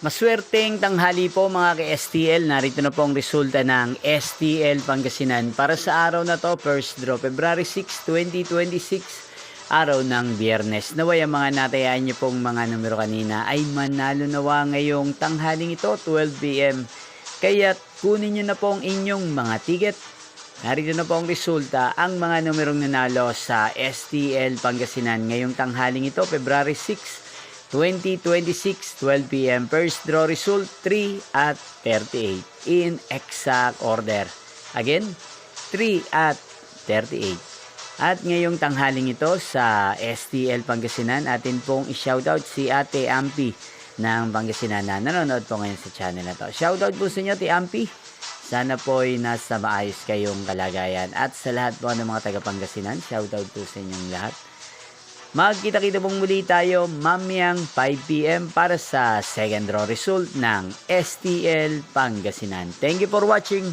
Maswerteng tanghali po mga ka-STL. Narito na po ang resulta ng STL Pangasinan para sa araw na to, first draw, February 6, 2026, araw ng Biyernes. Naway ang mga natayaan niyo pong mga numero kanina ay manalo nawa ngayong tanghaling ito, 12 p.m. Kaya kunin niyo na po ang inyong mga ticket. Narito na po ang resulta, ang mga numerong nanalo sa STL Pangasinan ngayong tanghaling ito, February 6, 2026, 12 p.m. First draw result 3 at 38 in exact order. Again, 3 at 38. At ngayong tanghaling ito sa STL Pangasinan, atin pong i-shoutout si Ate Ampi ng Pangasinan na nanonood po ngayon sa channel na to. Shoutout po sa inyo, Ate Ampi. Sana po ay nasa maayos kayong kalagayan. At sa lahat po ng mga taga Pangasinan, shoutout po sa inyong lahat. Magkita-kita pong muli tayo mamayang 5 p.m. para sa second draw result ng STL Pangasinan. Thank you for watching.